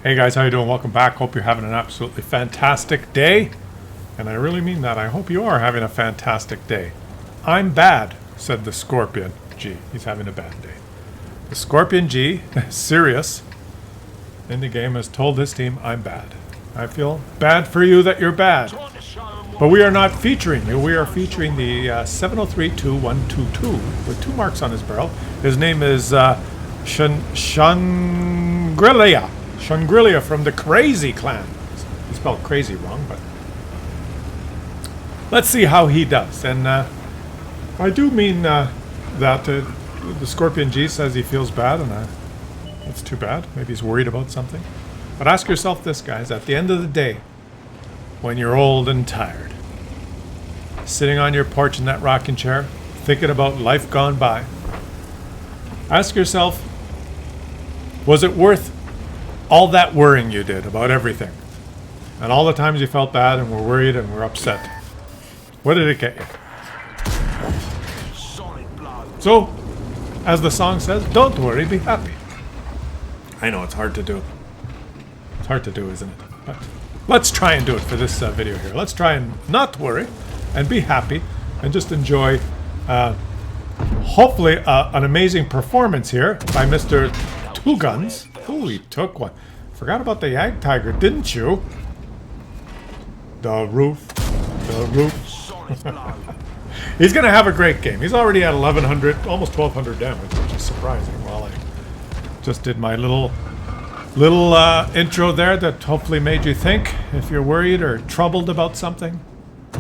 Hey guys, how you doing? Welcome back. Hope you're having an absolutely fantastic day. And I really mean that. I hope you are having a fantastic day. I'm bad, said the Scorpion G. He's having a bad day. The Scorpion G, Sirius, in the game has told his team, I'm bad. I feel bad for you that you're bad. But we are not featuring you. We are featuring the 7032122 with 2 marks on his barrel. His name is Shangri-La from the Crazy Clan. He spelled crazy wrong, but let's see how he does. And I do mean that the Scorpion G says he feels bad, and that's too bad. Maybe he's worried about something. But ask yourself this, guys. At the end of the day, when you're old and tired, sitting on your porch in that rocking chair, thinking about life gone by, ask yourself, was it worth all that worrying you did about everything? And all the times you felt bad and were worried and were upset. What did it get you? So, as the song says, don't worry, be happy. I know it's hard to do. It's hard to do, isn't it? But let's try and do it for this video here. Let's try and not worry and be happy and just enjoy, hopefully, an amazing performance here by Mr. Two Guns. Oh, he took one. Forgot about the Yag Tiger, didn't you? The roof. He's going to have a great game. He's already at 1,100, almost 1,200 damage, which is surprising. Well, I just did my little intro there that hopefully made you think if you're worried or troubled about something.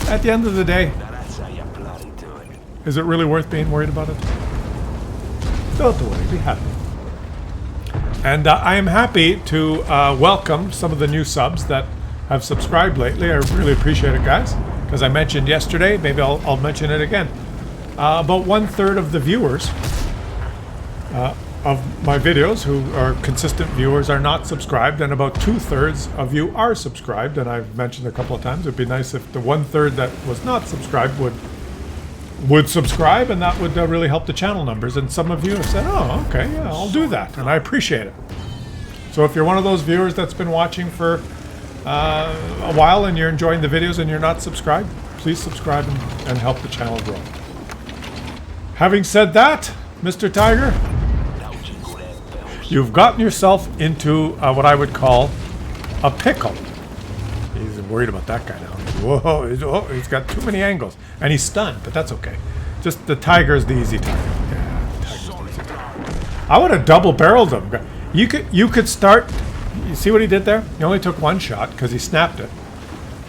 At the end of the day, is it really worth being worried about it? Don't worry, be happy. And I am happy to welcome some of the new subs that have subscribed lately. I really appreciate it, guys. Because I mentioned yesterday, maybe I'll mention it again. About 1/3 of the viewers of my videos who are consistent viewers are not subscribed, and about 2/3 of you are subscribed. And I've mentioned a couple of times, it'd be nice if the 1/3 that was not subscribed would subscribe, and that would really help the channel numbers. And some of you have said, oh, okay, yeah, I'll do that, and I appreciate it. So if you're one of those viewers that's been watching for a while and you're enjoying the videos and you're not subscribed, please subscribe and help the channel grow. Having said that, Mr. Tiger, you've gotten yourself into what I would call a pickle. He's worried about that guy now. Whoa, he's got too many angles. And he's stunned, but that's okay. Just the Tiger's the easy target. Yeah, the Tiger's the easy target. I would have double-barreled him. You could start... You see what he did there? He only took one shot because he snapped it.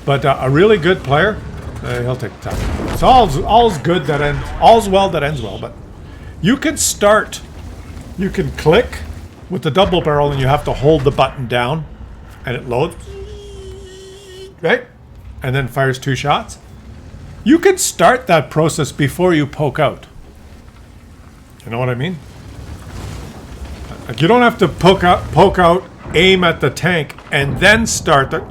But a really good player, he'll take the Tiger. It's all's good that ends... All's well that ends well, but... You can start... You can click with the double barrel and you have to hold the button down and it loads. Right? And then fires 2 shots. You can start that process before you poke out. You know what I mean? Like, you don't have to poke out, aim at the tank, and then start the...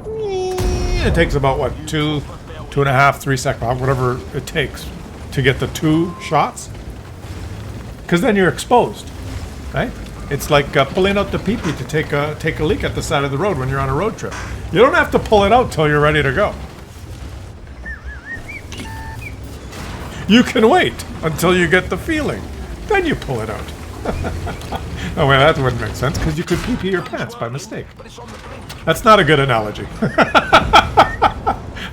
It takes about, what, 2.5, 3 seconds, whatever it takes to get the 2 shots. Because then you're exposed, right? It's like pulling out the pee-pee to take a leak at the side of the road when you're on a road trip. You don't have to pull it out till you're ready to go. You can wait until you get the feeling. Then you pull it out. Oh, well, that wouldn't make sense because you could pee-pee your pants by mistake. That's not a good analogy.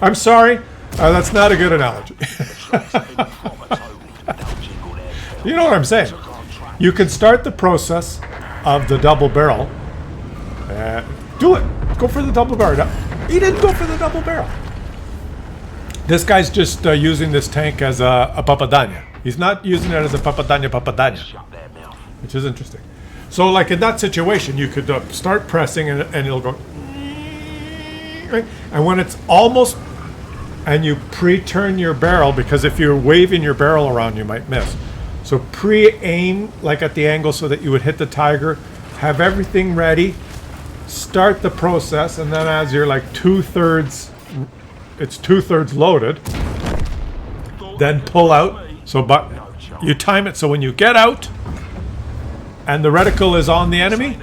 I'm sorry. That's not a good analogy. You know what I'm saying? You can start the process of the double barrel. Do it. Go for the double barrel. He didn't go for the double barrel. This guy's just using this tank as a papadanya. He's not using it as a papadanya, which is interesting. So, like in that situation, you could start pressing and it'll go. Right? And when it's almost, and you pre-turn your barrel, because if you're waving your barrel around, you might miss. So pre-aim, like at the angle so that you would hit the Tiger, have everything ready, start the process, and then as you're like 2/3, it's 2/3 loaded, then pull out. So but you time it so when you get out and the reticle is on the enemy,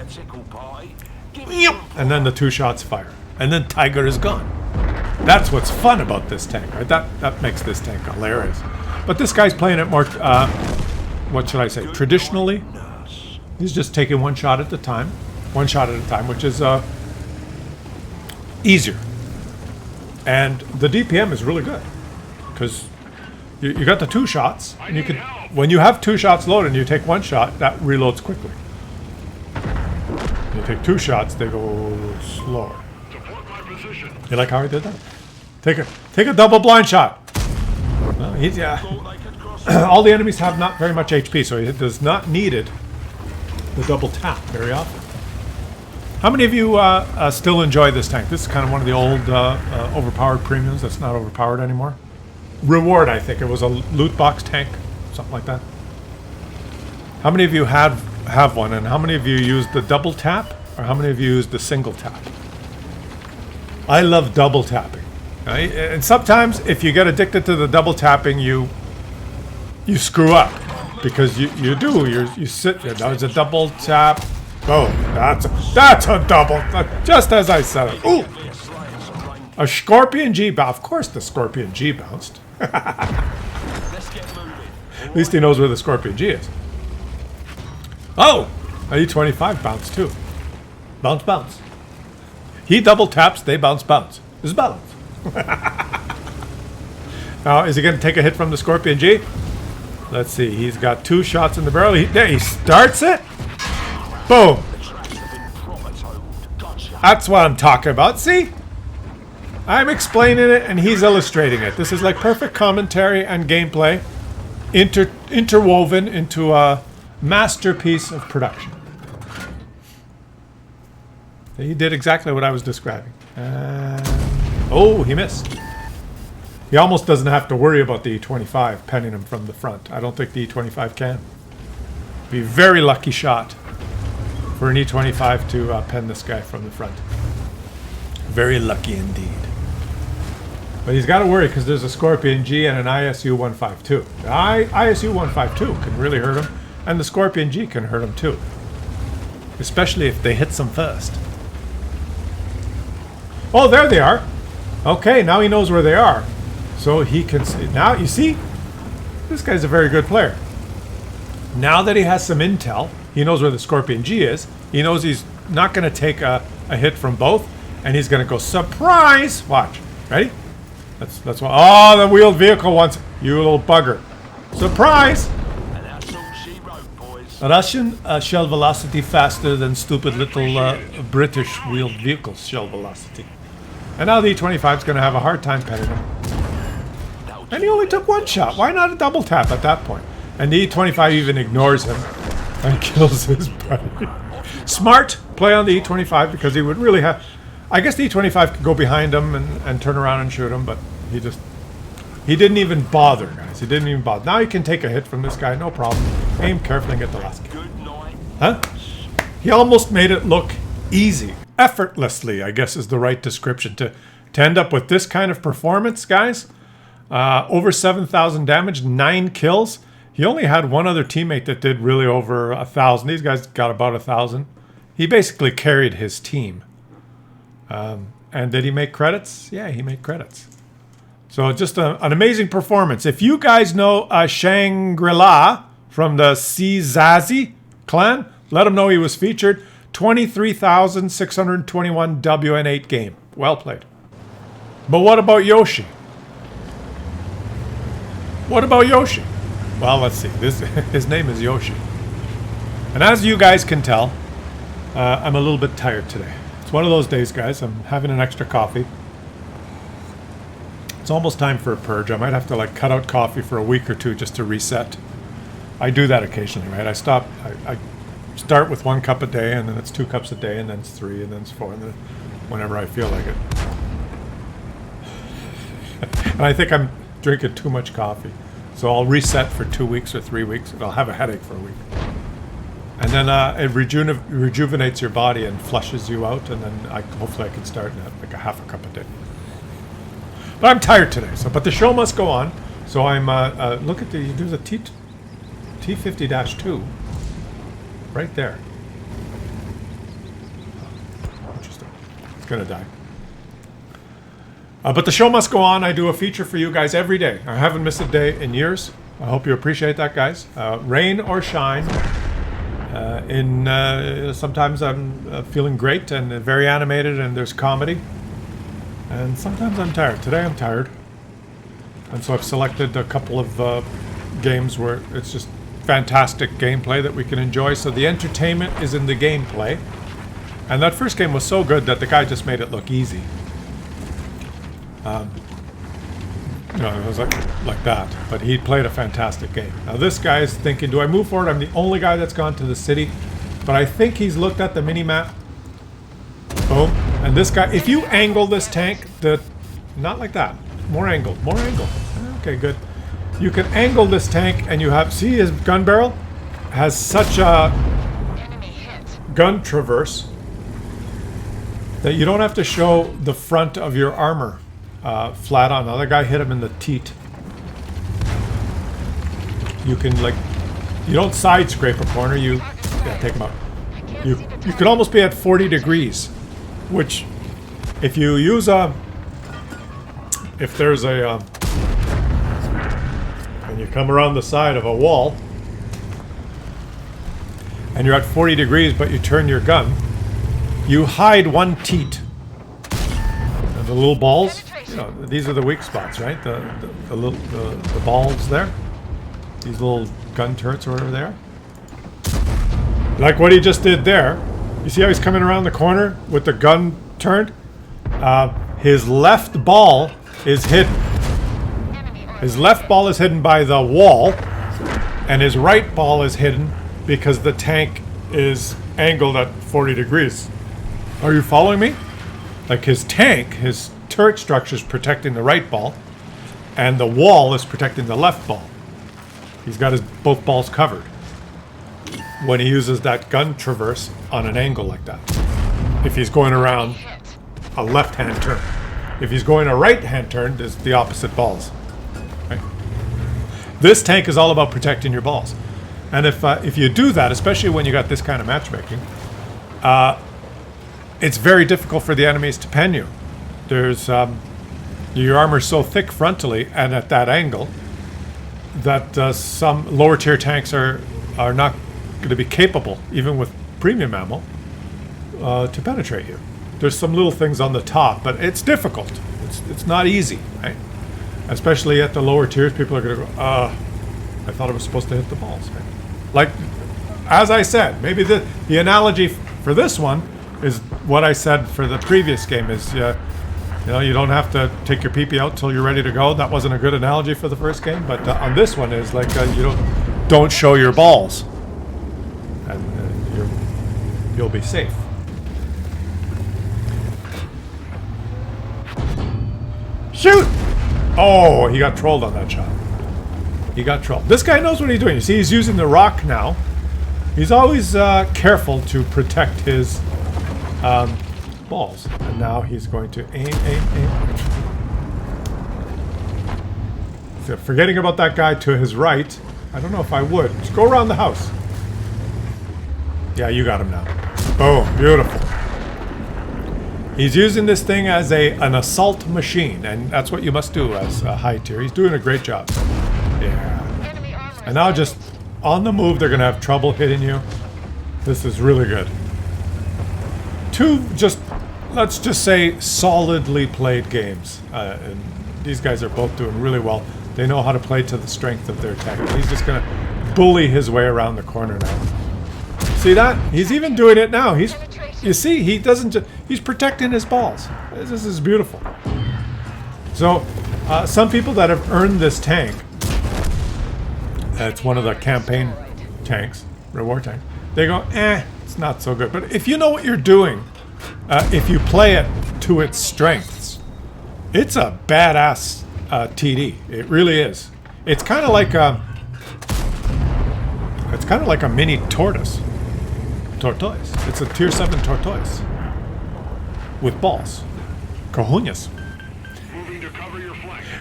and then the 2 shots fire. And then Tiger is gone. That's what's fun about this tank, right? That makes this tank hilarious. But this guy's playing it more, what should I say, traditionally. He's just taking 1 shot at a time. 1 shot at a time, which is easier. And the DPM is really good. Because you got the 2 shots, and you can, when you have 2 shots loaded and you take 1 shot, that reloads quickly. You take 2 shots, they go slower. You like how I did that? Take a double blind shot. Well, he's, all the enemies have not very much HP, so he does not need it. The double tap very often. How many of you still enjoy this tank? This is kind of one of the old overpowered premiums that's not overpowered anymore. Reward, I think. It was a loot box tank, something like that. How many of you have one, and how many of you use the double tap, or how many of you use the single tap? I love double tapping. Right? And sometimes, if you get addicted to the double tapping, you screw up. Because you sit there. Now it's a double tap. Oh, that's a double. Just as I said it. Ooh! A Scorpion G bounce. Of course the Scorpion G bounced. At least he knows where the Scorpion G is. Oh! A E25 bounce too. Bounce, bounce. He double taps, they bounce, bounce. This is balance. Now, is he going to take a hit from the Scorpion G? Let's see. He's got 2 shots in the barrel. He starts it. Boom. That's what I'm talking about. See? I'm explaining it and he's illustrating it. This is like perfect commentary and gameplay interwoven into a masterpiece of production. He did exactly what I was describing. Oh, he missed. He almost doesn't have to worry about the E25 penning him from the front. I don't think the E25 can. Be a very lucky shot for an E25 to pen this guy from the front. Very lucky indeed. But he's got to worry because there's a Scorpion G and an ISU 152. The ISU 152 can really hurt him, and the Scorpion G can hurt him too. Especially if they hit some first. Oh, there they are. Okay, now he knows where they are. So he can see. Now, you see? This guy's a very good player. Now that he has some intel, he knows where the Scorpion G is. He knows he's not going to take a hit from both. And he's going to go, surprise! Watch. Ready? That's what. Oh, the wheeled vehicle wants you little bugger. Surprise! And that's all she wrote, boys. Russian shell velocity faster than stupid little British wheeled vehicles shell velocity. And now the E25 is going to have a hard time penning him. And he only took 1 shot. Why not a double tap at that point? And the E25 even ignores him and kills his buddy. Smart play on the E25 because he would really have... I guess the E25 could go behind him and turn around and shoot him, but he didn't even bother, guys. He didn't even bother. Now he can take a hit from this guy, no problem. Aim carefully and get the last kill. Huh? He almost made it look easy. Effortlessly, I guess is the right description. To end up with this kind of performance, guys. Over 7,000 damage, 9 kills. He only had one other teammate that did really over 1,000. These guys got about 1,000. He basically carried his team. And did he make credits? Yeah, he made credits. So just an amazing performance. If you guys know Shangri-La from the Cizazi clan, let him know he was featured. 23,621 WN8 game. Well played. But what about Yoshi? What about Yoshi? Well, let's see. His name is Yoshi. And as you guys can tell, I'm a little bit tired today. It's one of those days, guys. I'm having an extra coffee. It's almost time for a purge. I might have to cut out coffee for a week or two just to reset. I do that occasionally, right? I start with 1 cup a day, and then it's 2 cups a day, and then it's 3, and then it's 4, and then whenever I feel like it. And I think I'm drinking too much coffee. So I'll reset for 2 weeks or 3 weeks, and I'll have a headache for a week. And then it rejuvenates your body and flushes you out, and then hopefully I can start at a half a cup a day. But I'm tired today, but the show must go on. So I'm, look at there's a T50-2 right there. Interesting. going to die. But the show must go on. I do a feature for you guys every day. I haven't missed a day in years. I hope you appreciate that, guys. Rain or shine. Sometimes I'm feeling great and very animated and there's comedy. And sometimes I'm tired. Today I'm tired. And so I've selected a couple of games where it's just fantastic gameplay that we can enjoy. So the entertainment is in the gameplay. And that first game was so good that the guy just made it look easy. It was like that. But he played a fantastic game. Now this guy is thinking, do I move forward? I'm the only guy that's gone to the city. But I think he's looked at the mini-map. Boom. And this guy, if you angle this tank, not like that. More angle, more angle. Okay, good. You can angle this tank and you have, see his gun barrel? Has such a gun traverse that you don't have to show the front of your armor flat on. The other guy hit him in the teat. You can you don't side scrape a corner, take him out. You could almost be at 40 degrees, which if you use if there's and you come around the side of a wall and you're at 40 degrees but you turn your gun, you hide one teat. And the little balls, these are the weak spots, right? The balls there. These little gun turrets or whatever they are. Like what he just did there. You see how he's coming around the corner with the gun turned? His left ball is hidden. His left ball is hidden by the wall, and his right ball is hidden because the tank is angled at 40 degrees. Are you following me? Like his tank, his turret structure is protecting the right ball, and the wall is protecting the left ball. He's got his both balls covered when he uses that gun traverse on an angle like that. If he's going around a left-hand turn. If he's going a right-hand turn, there's the opposite balls. Right? This tank is all about protecting your balls. And if you do that, especially when you got this kind of matchmaking, it's very difficult for the enemies to pen you. There's your armor's so thick frontally and at that angle that some lower tier tanks are not going to be capable, even with premium ammo, to penetrate you. There's some little things on the top, but it's difficult. It's not easy, right? Especially at the lower tiers, people are going to go, I thought I was supposed to hit the balls, right? Like, as I said, maybe the analogy for this one is what I said for the previous game is, you don't have to take your PP out till you're ready to go. That wasn't a good analogy for the first game, but on this one is like you don't show your balls, and you'll be safe. Shoot! Oh, he got trolled on that shot. He got trolled. This guy knows what he's doing. You see, he's using the rock now. He's always careful to protect his balls. And now he's going to aim. So forgetting about that guy to his right. I don't know if I would. Just go around the house. Yeah, you got him now. Boom. Beautiful. He's using this thing as an assault machine, and that's what you must do as a high tier. He's doing a great job. Yeah. And now just on the move, they're going to have trouble hitting you. This is really good. Let's just say, solidly played games. And these guys are both doing really well. They know how to play to the strength of their tech. He's just going to bully his way around the corner now. See that? He's even doing it now. You see, he doesn't just... He's protecting his balls. This is beautiful. So, some people that have earned this tank, it's one of the campaign tanks, reward tank, they go, it's not so good. But if you know what you're doing, if you play it to its strengths, it's a badass TD. It really is. It's kind of like a mini tortoise. It's a tier 7 tortoise with balls. Cojones.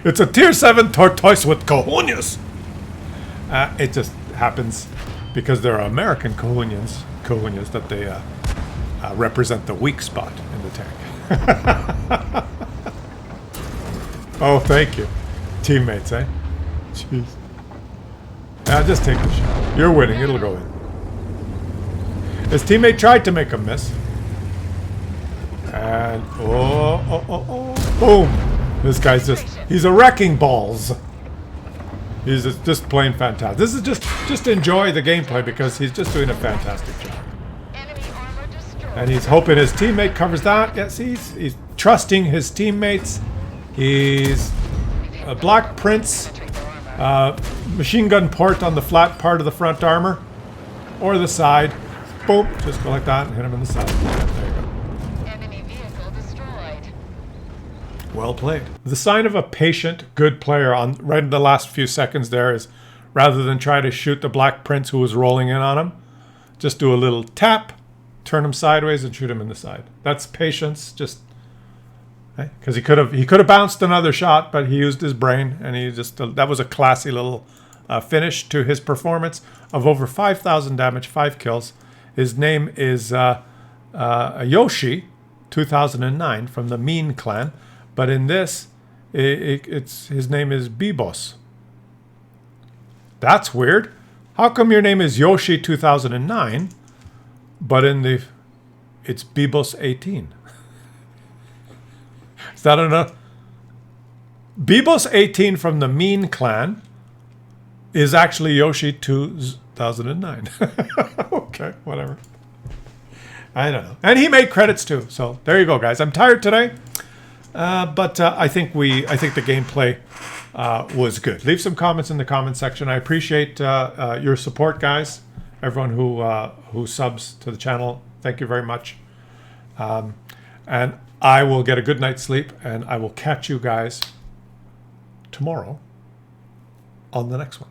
It's a tier 7 tortoise with cojones. It just happens because they're American cojones that they represent the weak spot in the tank. Oh, thank you. Teammates, eh? Jeez. Now just take the shot. You're winning. It'll go in. His teammate tried to make him miss. And oh. Boom. This guy's he's a wrecking balls. He's just playing fantastic. This is just enjoy the gameplay because he's just doing a fantastic job. And he's hoping his teammate covers that. Yes, he's trusting his teammates. He's a Black Prince machine gun port on the flat part of the front armor or the side. Boom, just go like that and hit him in the side. Yeah, there you go. Enemy vehicle destroyed. Well played. The sign of a patient, good player on right in the last few seconds there is rather than try to shoot the Black Prince who was rolling in on him, just do a little tap, turn him sideways and shoot him in the side. That's patience, just because he could have bounced another shot, but he used his brain and he just that was a classy little finish to his performance of over 5,000 damage, 5 kills. His name is Yoshi, 2009 from the Mean clan, but in this, it's his name is Bibos. That's weird. How come your name is Yoshi 2009, but it's Bibos 18? Is that enough? Bibos 18 from the Mean clan is actually Yoshi 2009. Okay, whatever. I don't know. And he made credits too. So there you go, guys. I'm tired today, but I think the gameplay was good. Leave some comments in the comment section. I appreciate your support, guys. Everyone who subs to the channel, thank you very much. And I will get a good night's sleep, and I will catch you guys tomorrow on the next one.